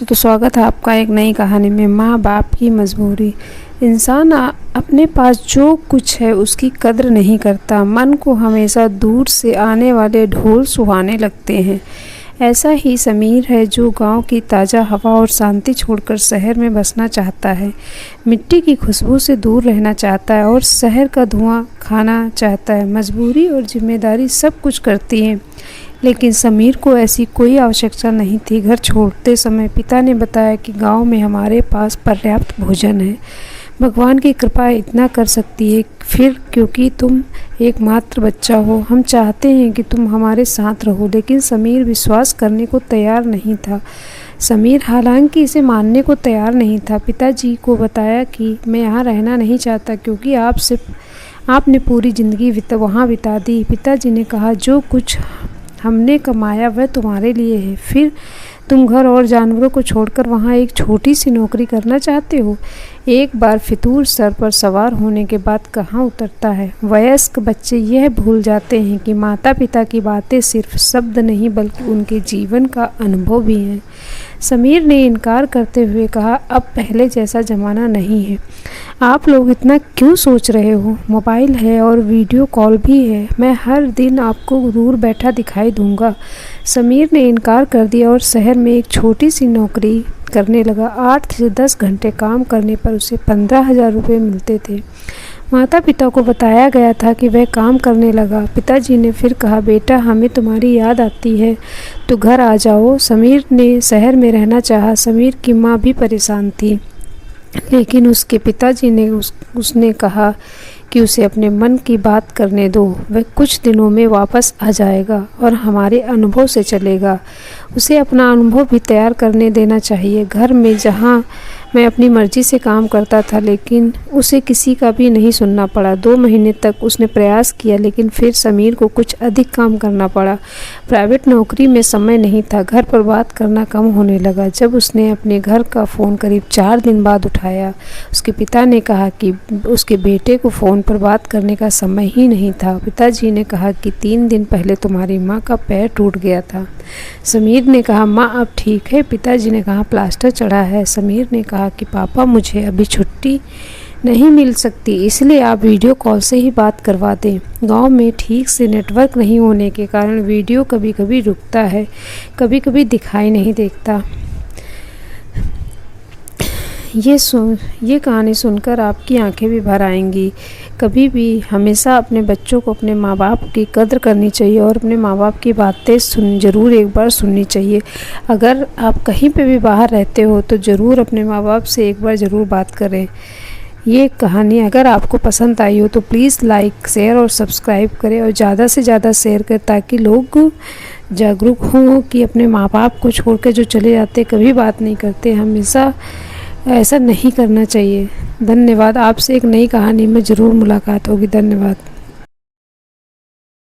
दोस्तों, तो स्वागत है आपका एक नई कहानी में। माँ बाप की मजबूरी। इंसान अपने पास जो कुछ है उसकी कद्र नहीं करता। मन को हमेशा दूर से आने वाले ढोल सुहाने लगते हैं। ऐसा ही समीर है जो गांव की ताज़ा हवा और शांति छोड़कर शहर में बसना चाहता है। मिट्टी की खुशबू से दूर रहना चाहता है और शहर का धुआं खाना चाहता है। मजबूरी और जिम्मेदारी सब कुछ करती है, लेकिन समीर को ऐसी कोई आवश्यकता नहीं थी। घर छोड़ते समय पिता ने बताया कि गांव में हमारे पास पर्याप्त भोजन है। भगवान की कृपा इतना कर सकती है, फिर क्योंकि तुम एकमात्र बच्चा हो, हम चाहते हैं कि तुम हमारे साथ रहो। लेकिन समीर विश्वास करने को तैयार नहीं था। समीर हालांकि इसे मानने को तैयार नहीं था। पिताजी को बताया कि मैं यहाँ रहना नहीं चाहता क्योंकि आपने पूरी ज़िंदगी वहाँ बिता दी। पिताजी ने कहा, जो कुछ हमने कमाया वह तुम्हारे लिए है, फिर तुम घर और जानवरों को छोड़कर वहाँ एक छोटी सी नौकरी करना चाहते हो। एक बार फितूर सर पर सवार होने के बाद कहाँ उतरता है। वयस्क बच्चे यह भूल जाते हैं कि माता पिता की बातें सिर्फ शब्द नहीं बल्कि उनके जीवन का अनुभव भी हैं। समीर ने इनकार करते हुए कहा, अब पहले जैसा ज़माना नहीं है। आप लोग इतना क्यों सोच रहे हो? मोबाइल है और वीडियो कॉल भी है। मैं हर दिन आपको दूर बैठा दिखाई दूंगा। समीर ने इनकार कर दिया और शहर में एक छोटी सी नौकरी करने लगा। 8 से 10 घंटे काम करने पर उसे 15,000 रुपये मिलते थे। माता पिता को बताया गया था कि वह काम करने लगा। पिताजी ने फिर कहा, बेटा हमें तुम्हारी याद आती है तो घर आ जाओ। समीर ने शहर में रहना चाहा। समीर की माँ भी परेशान थी, लेकिन उसके पिताजी ने उसने कहा कि उसे अपने मन की बात करने दो। वह कुछ दिनों में वापस आ जाएगा और हमारे अनुभव से चलेगा। उसे अपना अनुभव भी तैयार करने देना चाहिए। घर में जहाँ मैं अपनी मर्ज़ी से काम करता था, लेकिन उसे किसी का भी नहीं सुनना पड़ा। 2 महीने तक उसने प्रयास किया, लेकिन फिर समीर को कुछ अधिक काम करना पड़ा। प्राइवेट नौकरी में समय नहीं था। घर पर बात करना कम होने लगा। जब उसने अपने घर का फ़ोन करीब 4 दिन बाद उठाया, उसके पिता ने कहा कि उसके बेटे को फ़ोन पर बात करने का समय ही नहीं था। पिताजी ने कहा कि 3 दिन पहले तुम्हारी माँ का पैर टूट गया था। समीर ने कहा, माँ अब ठीक है? पिताजी ने कहा, प्लास्टर चढ़ा है। समीर ने कहा कि पापा मुझे अभी छुट्टी नहीं मिल सकती, इसलिए आप वीडियो कॉल से ही बात करवा दें। गांव में ठीक से नेटवर्क नहीं होने के कारण वीडियो कभी कभी रुकता है, कभी कभी दिखाई नहीं देता। ये कहानी सुनकर आपकी आंखें भी भर आएंगी। कभी भी हमेशा अपने बच्चों को अपने माँ बाप की कद्र करनी चाहिए और अपने माँ बाप की बातें ज़रूर एक बार सुननी चाहिए। अगर आप कहीं पे भी बाहर रहते हो तो ज़रूर अपने माँ बाप से एक बार ज़रूर बात करें। ये कहानी अगर आपको पसंद आई हो तो प्लीज़ लाइक, शेयर और सब्सक्राइब करें और ज़्यादा से ज़्यादा शेयर करें, ताकि लोग जागरूक हों कि अपने माँ बाप को छोड़ कर जो चले जाते कभी बात नहीं करते। हमेशा ऐसा नहीं करना चाहिए। धन्यवाद। आपसे एक नई कहानी में ज़रूर मुलाकात होगी। धन्यवाद।